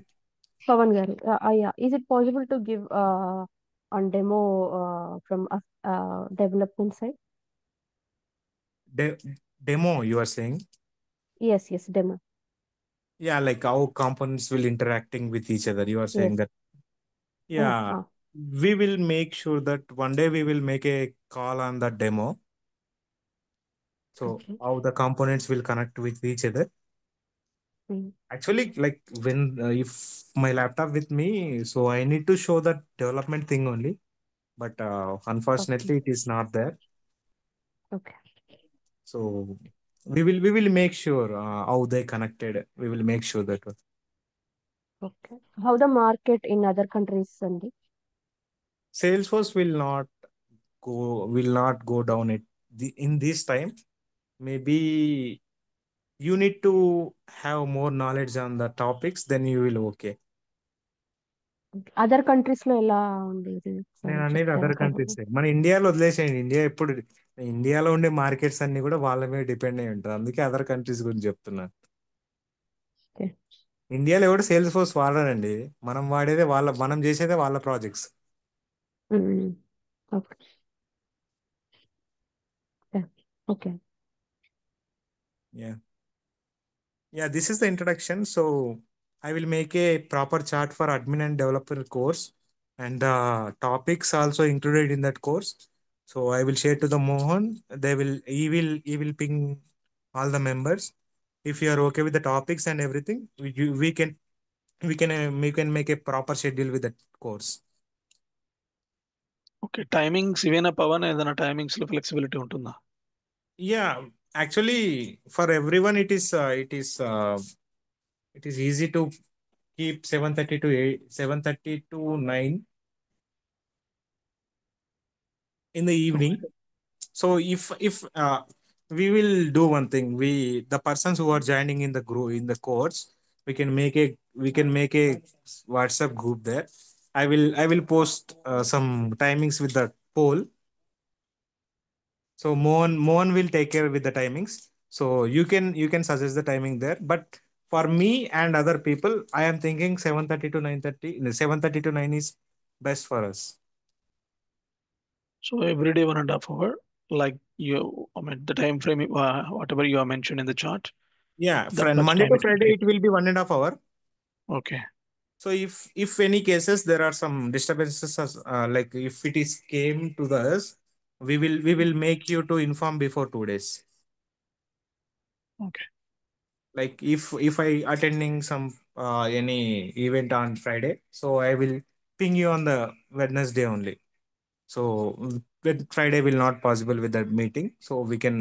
Pawan garu, yeah, is it possible to give on demo from development side? Demo, you are saying? Yes, demo. Yeah, like how components will interacting with each other. You are saying Yes. that. Yeah, we will make sure that one day we will make a call on the demo. So Okay. how the components will connect with each other. Mm. Actually, like when if my laptop with me, so I need to show that development thing only. But unfortunately, it is not there. Okay. So we will make sure how they connected. We will make sure that Okay. How the market in other countries, Sandeep? Salesforce will not go down in this time. Maybe you need to have more knowledge on the topics, then you will okay. Other countries లో ఎలా ఉండేది నేను ఒకసారి అనేది అదర్ చెప్తారా కంట్రీస్ మన ఇండియాలో వదిలేసేయండి. ఇండియాలో ఉండే మార్కెట్స్ అన్ని కూడా వాళ్ళ మీద డిపెండ్ అయి ఉంటారు. అందుకే అదర్ కంట్రీస్ గురించి చెప్తున్నాను. ఓకే. ఇండియాలో ఎవరు సేల్స్ ఫోర్స్ వాడరండి. మనం చేసేదే వాళ్ళ projects. Okay. Okay. Yeah, this is the introduction. So I will make a proper chart for admin and developer course, and the topics also included in that course. So I will share to the Mohan. He will ping all the members. If you are okay with the topics and everything, we can make a proper schedule with that course. Okay, timings ఇవేనా పవన్? ఏదైనా టైమింగ్స్ లో ఫ్లెక్సిబిలిటీ ఉంటుందా? Yeah, actually, for everyone, it is easy to keep 7:30 to 8, 7:30 to 9 in the evening. So if we will do one thing, the persons who are joining in the group in the course, we can make a WhatsApp group there. I will post some timings with the poll. So Mohan will take care with the timings. So you can suggest the timing there. But for me and other people, I am thinking 7:30 to 9:30. 7:30 to 9 is best for us. So every day 1.5 hour, like the time frame, whatever you have mentioned in the chart, Yeah, that from much Monday time to it will Friday, take. it will be 1.5 hour. Okay. So if any cases there are some disturbances, like if it is came to us, we will make you to inform before 2 days. Okay. Like if I attending some any event on Friday, so I will ping you on the Wednesday only. So with Friday will not possible with that meeting, so we can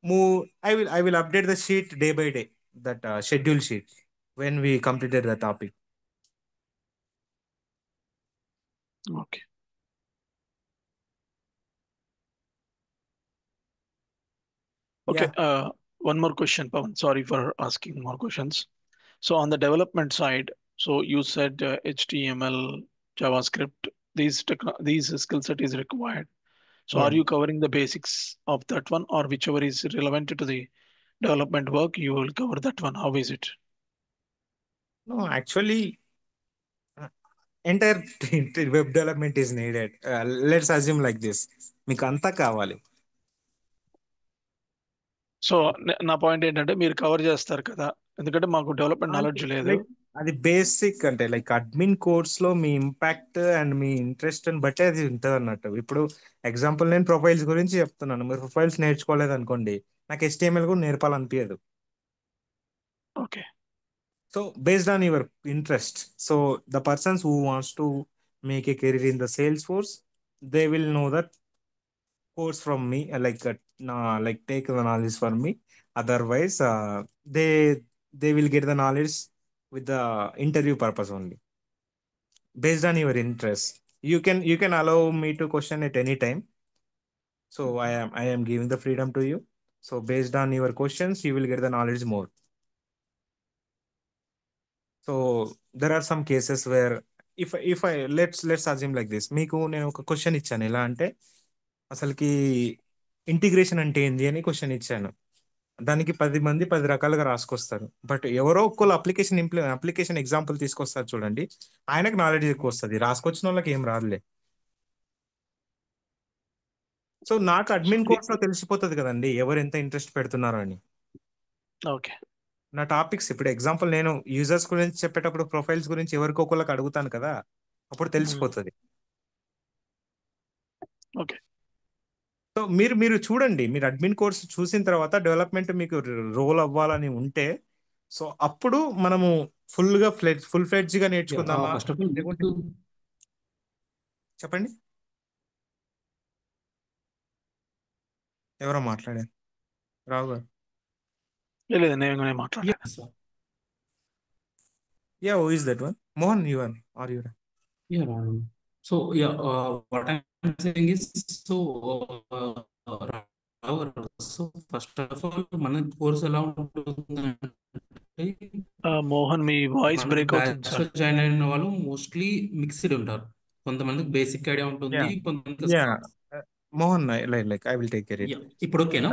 move. I will update the sheet day by day, that schedule sheet when we completed the topic. Okay. Okay. Yeah. One more question, Pawan. Sorry for asking more questions. So on the development side, so you said HTML, JavaScript, these skill set is required. So Yeah. are you covering the basics of that one, or whichever is relevant to the development work, you will cover that one? How is it? No, actually, uh, entire web development is needed. Let's assume like this. మీకు అంతా కావాలి. సో నా పాయింట్ ఏంటంటే మీరు కవర్ చేస్తారు కదా, ఎందుకంటే మాకు డెవలప్మెంట్ అంటే నాలెడ్జ్ లేదు. లైక్ అది బేసిక్, అంటే లైక్ అడ్మిన్ కోర్స్ లో మీ ఇంపాక్ట్ అండ్ మీ ఇంట్రెస్ట్ అని బట్టి అది ఉంటుంది అన్నట్టు. ఇప్పుడు ఎగ్జాంపుల్ నేను ప్రొఫైల్స్ గురించి చెప్తున్నాను. మీరు ప్రొఫైల్స్ నేర్చుకోలేదు అనుకోండి, నాకు HTML కూడా నేర్పాలనిపించదు. Okay. So based on your interest, so the persons who wants to make a career in the Salesforce, they will know that course from me, like take the knowledge from me. Otherwise, they will get the knowledge with the interview purpose only, based on your interest. You can allow me to question at any time. So I am giving the freedom to you. So based on your questions, you will get the knowledge more. So there are some cases where if I let's assume like this. మీకు నేను ఒక క్వశ్చన్ ఇచ్చాను. ఎలా అంటే అసలుకి ఇంటిగ్రేషన్ అంటే ఏంది అని క్వశ్చన్ ఇచ్చాను. దానికి 10 మంది 10 రకాలుగా రాసుకొస్తారు. బట్ ఎవరో ఒక్కళ్ళు అప్లికేషన్ ఎగ్జాంపుల్ తీసుకొస్తారు చూడండి, ఆయనకు నాలెడ్జ్ ఎక్కువ వస్తుంది, రాసుకొచ్చిన వాళ్ళకి ఏం రాదులే. సో నాకు సో అడ్మిన్ కోర్స్ లో తెలిసిపోతుంది కదండి ఎవరు ఎంత ఇంట్రెస్ట్ పెడుతున్నారో అని. ఓకే. నా టాపిక్స్ ఇప్పుడు ఎగ్జాంపుల్ నేను యూజర్స్ గురించి చెప్పేటప్పుడు ప్రొఫైల్స్ గురించి ఎవరికొకళ్ళకి అడుగుతాను కదా, అప్పుడు తెలిసిపోతుంది. ఓకే. సో మీరు మీరు చూడండి, మీరు అడ్మిన్ కోర్స్ చూసిన తర్వాత డెవలప్మెంట్ మీకు రోల్ అవ్వాలని ఉంటే, సో అప్పుడు మనము ఫుల్ ఫ్లెడ్జ్ గా నేర్చుకుందామా ఫస్ట్ ఆఫ్ ఆల్ లేకుంటే చెప్పండి. ఎవరో మాట్లాడారు, రావు గారు. లేదు, నేను మాట్లాడాను. Yeah, who is that one? Mohan, you are you? Yeah, so yeah, what I'm saying is, so so first of all, మన కోర్స్ ఎలా ఉంటుందంటే, మోహన్, మీ వాయిస్ మనకి బ్రేక్ అవుతుంది బ్యాచ్ లో సార్. జాయిన్ అయిన వాళ్ళు మోస్ట్లీ మిక్స్డ్ ఉంటారు. కొంతమందికి బేసిక్ ఐడియా ఉంటుంది, యా కొంతమంది yeah Mohan, like I will take care it. ఇప్పుడు ఓకేనా?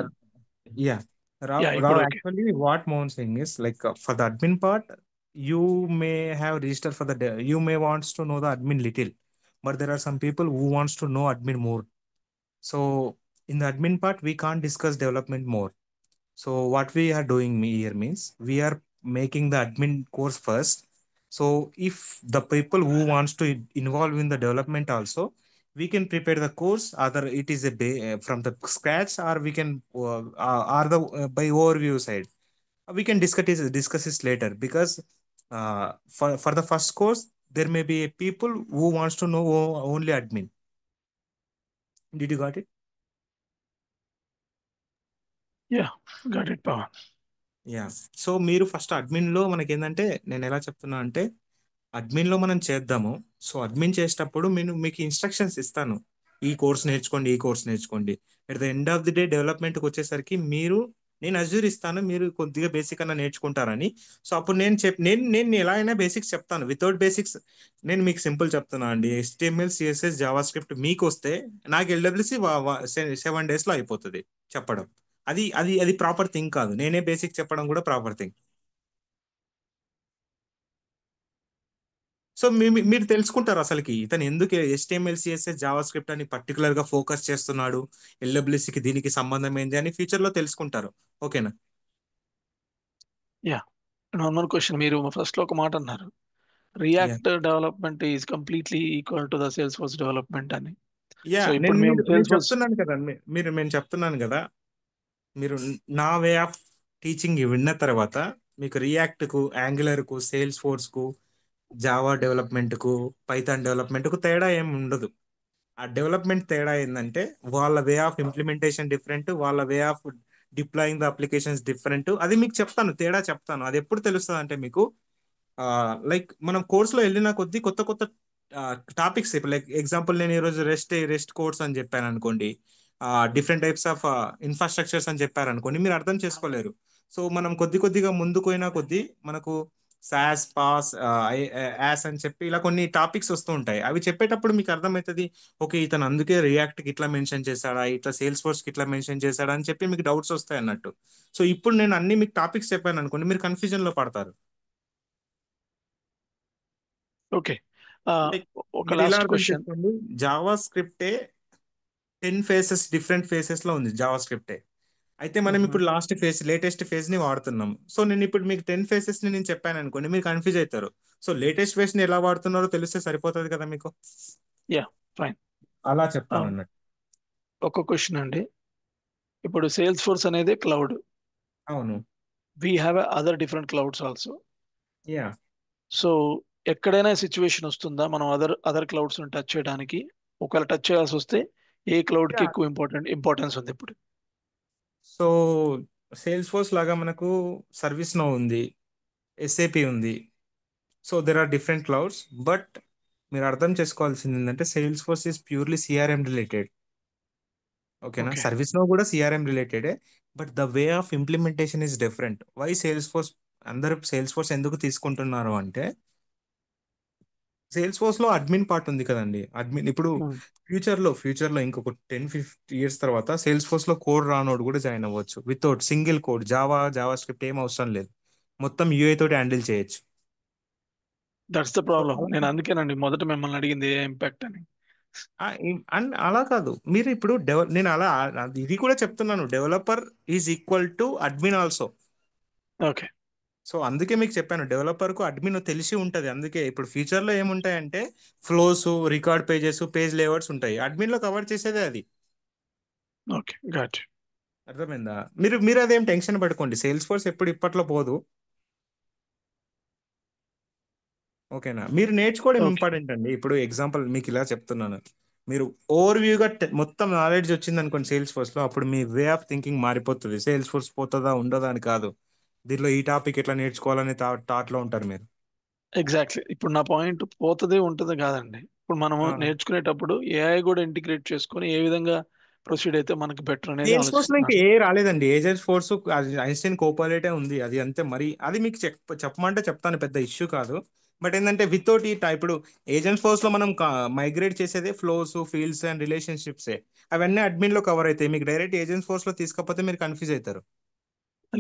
Yeah, యా, Rao, ఇప్పుడు okay. actually, what Mohan saying is like for the admin part, you may have registered for you may wants to know the admin little, but there are some people who wants to know admin more. So in the admin part, we can't discuss development more. So what we are doing here means we are making the admin course first. So if the people who wants to involve in the development also, we can prepare the course. Either it is from the scratch, or we can or the by overview side. We can discuss this later, because for the first course there may be people who wants to know only admin. Did you got it? Yeah, got it Pavan. Yeah. So మీరు ఫస్ట్ అడ్మిన్ లో మనకి ఏంటంటే, నేను ఎలా చెప్తున్నా అంటే, అడ్మిన్ లో మనం చేద్దాము. సో అడ్మిన్ చేసేటప్పుడు నేను మీకు ఇన్స్ట్రక్షన్స్ ఇస్తాను, ఈ కోర్స్ నేర్చుకోండి, ఈ కోర్స్ నేర్చుకోండి. At the end of the day డెవలప్మెంట్కి వచ్చేసరికి నేను అజ్యూర్ ఇస్తాను, మీరు కొద్దిగా బేసిక్ అన్న నేర్చుకుంటారని. సో అప్పుడు నేను ఎలా అయినా బేసిక్స్ చెప్తాను. వితౌట్ బేసిక్స్ నేను మీకు సింపుల్ చెప్తున్నా అండి, HTML CSS జావా స్క్రిప్ట్ మీకు వస్తే నాకు LWC 7 days లో అయిపోతుంది చెప్పడం. అది అది అది ప్రాపర్ థింగ్ కాదు. నేనే బేసిక్ చెప్పడం కూడా ప్రాపర్ థింగ్. సో మీరు తెలుసుకుంటారు అసలుకి ఇతను ఎందుకు HTML CSS జావా స్క్రిప్ట్ అని పర్టికులర్ గా ఫోకస్ చేస్తున్నాడు, LWC కి దీనికి సంబంధం ఏంది అని ఫ్యూచర్ లో తెలుసుకుంటారు. ఓకేనా? Yeah, normal question. మీరు ఫస్ట్ లో ఒక మాట అన్నారు, yeah react development is completely equal to the sales force development అని. యా సో నేను ఇప్పుడు మేము మీరు సేల్స్ ఫోర్స్. చెప్తున్నాను కదా, నేను చెప్తున్నాను కదా, మీరు నా వే ఆఫ్ టీచింగ్ విన్న తర్వాత మీకు రియాక్ట్ కు, యాంగులర్ కు, సేల్స్ ఫోర్స్ కు, జావా డెవలప్మెంట్ కు, పైథాన్ డెవలప్మెంట్ కు తేడా ఏమి ఉండదు. ఆ డెవలప్మెంట్ తేడా ఏంటంటే, వాళ్ళ వే ఆఫ్ ఇంప్లిమెంటేషన్ డిఫరెంట్, వాళ్ళ way of deploying the applications different. అది మీకు చెప్తాను, తేడా చెప్తాను. అది ఎప్పుడు తెలుస్తుంది అంటే మీకు, లైక్ మనం కోర్సులో వెళ్ళిన కొద్దీ కొత్త కొత్త టాపిక్స్, ఇప్పుడు లైక్ ఎగ్జాంపుల్ నేను ఈరోజు రెస్ట్ కోర్స్ అని చెప్పాను అనుకోండి, డిఫరెంట్ టైప్స్ ఆఫ్ ఇన్ఫ్రాస్ట్రక్చర్స్ అని చెప్పారు అనుకోండి, మీరు అర్థం చేసుకోలేరు. సో మనం కొద్దిగా ముందుకు పోయినా కొద్దీ మనకు సాస్ పాస్ యాస్ అని చెప్పి ఇలా కొన్ని టాపిక్స్ వస్తూ ఉంటాయి. అవి చెప్పేటప్పుడు మీకు అర్థమవుతుంది, ఓకే ఇతను అందుకే రియాక్ట్ కి ఇట్లా మెన్షన్ చేశాడా, ఇట్లా సేల్స్ ఫోర్స్ కి ఇట్లా మెన్షన్ చేశాడా అని చెప్పి మీకు డౌట్స్ వస్తాయి అన్నట్టు. సో ఇప్పుడు నేను అన్ని మీకు టాపిక్స్ చెప్పాను అనుకోండి, మీరు కన్ఫ్యూజన్ లో పడతారు. ఓకే. లైక్ ఒక మీరు ఇలా లాస్ట్ అర్థం క్వశ్చన్. చేసుకోండి, జావా స్క్రిప్టే 10 ఫేసెస్, డిఫరెంట్ ఫేసెస్ లో ఉంది జావా స్క్రిప్టే. అయితే మనం ఇప్పుడు లేటెస్ట్ ఫేజ్ ని వాడుతున్నాం. సో నేను ఇప్పుడు మీకు 10 ఫేసెస్ ని నేను చెప్పాను అనుకోండి, మీరు కన్ఫ్యూజ్ అవుతారు. సో లేటెస్ట్ ఫేజ్ ని ఎలా వాడుతున్నారో తెలిస్తే సరిపోతుంది కదా మీకు. Yeah, fine. అలా చెప్తాను అన్నట్టు. ఒక క్వశ్చన్ అండి. ఇప్పుడు సేల్స్ ఫోర్స్ అనేది క్లౌడ్. అవును. We have other different clouds also. Yeah so ఎక్కడైనా సిచ్యువేషన్ వస్తుందా మనం అదర్ క్లౌడ్స్ టచ్ చేయడానికి? ఒకవేళ టచ్ చేయాల్సి వస్తే ఏ క్లౌడ్ కి ఎక్కువ ఇంపార్టెన్స్ ఉంది ఇప్పుడు? సో సేల్స్ ఫోర్స్ లాగా మనకు సర్వీస్ నో ఉంది, SAP ఉంది. So there are different clouds. But మీరు అర్థం చేసుకోవాల్సింది ఏంటంటే, Salesforce is purely CRM related. ఓకేనా? ఓకే. సర్వీస్ నో కూడా CRM రిలేటెడే, but the way of implementation is different. Why Salesforce, అందరూ సేల్స్ ఫోర్స్ ఎందుకు తీసుకుంటున్నారు అంటే, సేల్స్ ఫోర్స్ లో అడ్మిన్ పార్ట్ ఉంది కదండి. అడ్మిన్ ఇప్పుడు ఫ్యూచర్ లో ఇంకొక 10-50 years తర్వాత సేల్స్ ఫోర్స్ లో కోడ్ రానోడు కూడా జాయిన్ అవ్వచ్చు, without single code. Java script ఏం అవసరం లేదు, మొత్తం UI తోటి హ్యాండిల్ చేయొచ్చు. That's the so problem. నేను అందుకేనండి మొదట మిమ్మల్ని అడిగింది ఏ ఇంపాక్ట్ అని. అండ్ అలా కాదు, మీరు ఇప్పుడు నేను అలా ఇది కూడా చెప్తున్నాను, developer is equal to admin also. Okay. So అందుకే మీకు చెప్పాను, డెవలపర్ కు అడ్మిన్ తెలిసి ఉంటది. అందుకే ఇప్పుడు ఫ్యూచర్ లో ఏముంటాయంటే flows, record pages, page layouts ఉంటాయి. అడ్మిన్ లో కవర్ చేసేదే అది. Okay, got. అర్థమైందా? మీరు అదేం టెన్షన్ పడుకోండి, సేల్స్ ఫోర్స్ ఎప్పుడు ఇప్పట్లో పోదు. ఓకేనా? మీరు నేర్చుకోవడం ఓకే. ఇంపార్టెంట్ అండి. ఇప్పుడు ఎగ్జాంపుల్ మీకు ఇలా చెప్తున్నాను, మీరు ఓవర్ వ్యూగా మొత్తం నాలెడ్జ్ వచ్చింది అనుకోండి సేల్స్ ఫోర్స్ లో, అప్పుడు మీ వే ఆఫ్ థింకింగ్ మారిపోతుంది. సేల్స్ ఫోర్స్ పోతుందా ఉండదా అని కాదు, దీనిలో ఈ టాపిక్ ఎట్లా నేర్చుకోవాలనే థాట్ లో ఉంటారు మీరు. ఎగ్జాక్ట్లీ. ఇప్పుడు నా పాయింట్ పోతుంది ఉంటుంది కాదండి. ఇప్పుడు మనము నేర్చుకునేటప్పుడు ఏఐ కూడా ఇంటిగ్రేట్ చేసుకొని ఏ విధంగా ప్రొసీడ్ అయితే మనకి బెటర్ అనేది సేల్స్ ఫోర్స్ లో ఇంకా ఆలోచిస్తున్నాను. ఏ రాలేదండి, ఏజెంట్స్ ఫోర్స్ ఐన్స్టైన్ కోపాలేటే ఉంది. అది అంతే. మరి అది మీకు చెప్పమంటే చెప్తాను, పెద్ద ఇష్యూ కాదు. బట్ ఏంటంటే వితౌట్ ఈ ఇప్పుడు ఏజెంట్స్ ఫోర్స్ లో మనం మైగ్రేట్ చేసేదే ఫ్లోస్, ఫీల్డ్స్ అండ్ రిలేషన్షిప్సే. అవన్నీ అడ్మిన్ లో కవర్ అవుతాయి. మీకు డైరెక్ట్ ఏజెంట్స్ ఫోర్స్ లో తీసుకపోతే మీరు కన్ఫ్యూజ్ అవుతారు.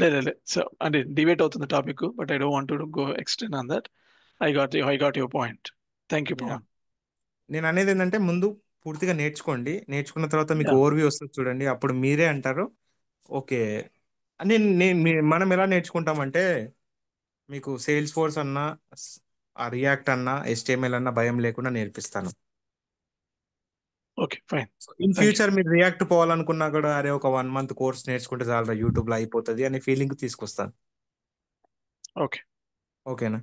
లేదు, సో అంటే డిబేట్ అవుతుంది topic, but I don't want to go extend on that. I got your point. Thank you, Yeah. Pavan. నేను అనేది ఏంటంటే ముందు పూర్తిగా నేర్చుకోండి. నేర్చుకున్న తర్వాత మీకు యా, ఓవర్వ్యూ వస్తుంది చూడండి, అప్పుడు మీరే అంటారు ఓకే. మనం ఎలా నేర్చుకుంటామంటే, మీకు సేల్స్ ఫోర్స్ అన్నా, ఆ రియాక్ట్ అన్నా, HTML అన్నా భయం లేకుండా నేర్పిస్తాను. Okay, fine. In thank you. Future మీరు రియాక్ట్ పోవాలనుకున్నా కూడా, అరే ఒక 1 month కోర్స్ నేర్చుకుంటే చాలా యూట్యూబ్ లో అయిపోతుంది అనే ఫీలింగ్ తీసుకొస్తాను. ఓకే. ఓకేనా?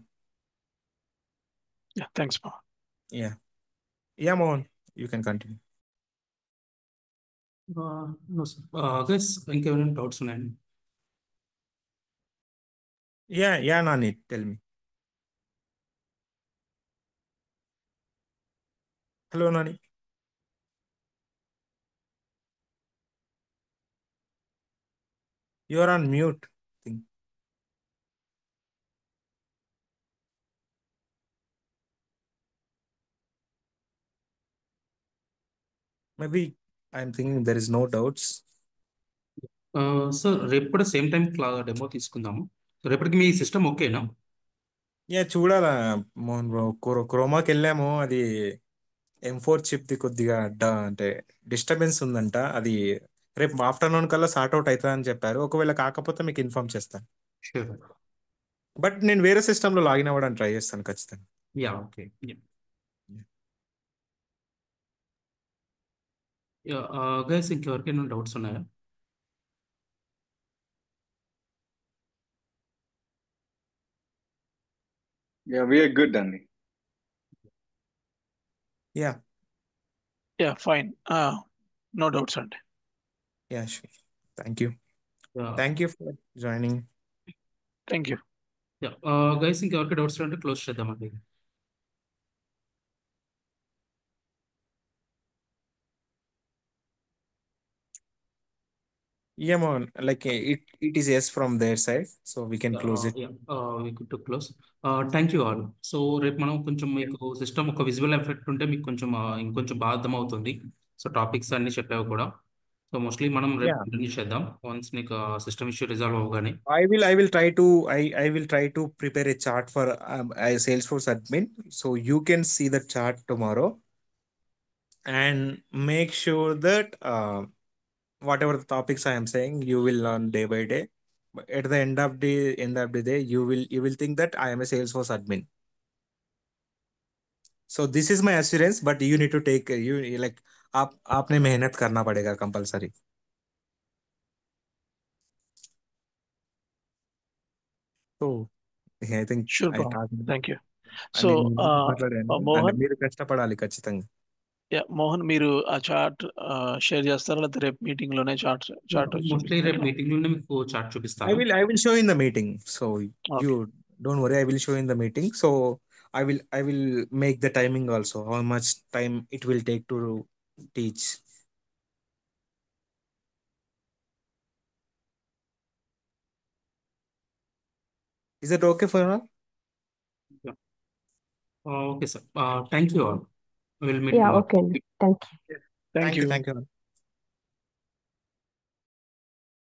Yeah, thanks, Pavan. Yeah yeah Mohan, you can continue. No sir. Guys, ఇంకేమైనా డౌట్స్ ఉన్నాయండి? Yeah Nani, tell me. Hello Nani, you are on mute. Maybe I'm thinking there is no doubts. Sir, రేపు కూడా సేమ్ టైం డెమో తీసుకుందాము. రేపటికి మీ సిస్టమ్ ఓకేనా? యా చూడాలా మోహన్ బ్రో, క్రోమాకి వెళ్ళాము. అది M4 చిప్ది కొద్దిగా అంటే డిస్టర్బెన్స్ ఉందంట. అది రేపు ఆఫ్టర్నూన్ కల్లా సార్ట్ అవుట్ అవుతుందని అని చెప్పారు. ఒకవేళ కాకపోతే మీకు ఇన్ఫార్మ్ చేస్తాను. షూర్. బట్ నేను వేరే సిస్టంలో లాగిన్ అవ్వడానికి ట్రై చేస్తాను ఖచ్చితంగా. Yeah, okay. యా, గైస్, ఇంకెవరికైనా డౌట్స్ ఉన్నాయా? యా, వీఆర్ గుడ్ అండి. Yeah yeah, fine. No doubts అండి. Yeah sure. Thank you. Yeah, thank you for joining. Thank you. Yeah. Guys, ఇంకెవరికి డౌట్స్ ఉంటే క్లోజ్ చేద్దామండి. Yeah, Mohan, like it is yes from their side, so we can close it. Yeah, we good to close. Thank you all. So రేపు మనం కొంచెం మీకు సిస్టమ్ ఒక విజువల్ ఎఫెక్ట్ ఉంటే మీకు కొంచెం ఇంకొంచెం బాగా అర్థమవుతుంది. సో టాపిక్స్ అన్ని చెప్పావు కూడా. సో మోస్ట్లీ మనం రేపు Yeah, కంటిన్యూ చేద్దాం వన్స్ నీకు సిస్టమ్ ఇష్యూ రిజాల్వ్ అవ్వగానే. I will try to prepare a chart for a Salesforce admin, so you can see the chart tomorrow and make sure that whatever the topics I am saying, you will learn day by day. But at the end of the day, you will think that I am a Salesforce admin. So this is my assurance, but you need to take you like आप आपने मेहनत करना पड़ेगा compulsory. So I think sure, I Pavan. talked thank you. So నేను మాట్లాడాను అండ్ మోహన్, మీరు కష్టపడాలి ఖచ్చితంగా. మోహన్, మీరు ఆ చార్ట్ షేర్ చేస్తారా, లేకపోతే రేపు మీటింగ్ లోనే చార్ట్ మోస్ట్లీ రేపు చూపిస్తారా? మీటింగ్ లోనే మీకు చార్ట్ I చూపిస్తాను. will I will show in the meeting. So you okay. don't worry. I will show in the meeting. So I will make the timing also. How much time it will take to teach. Is that okay for now? Okay sir. Thank you all. Will meet Yeah, tomorrow. okay. Thank you. Thank Thank you. You. Thank you.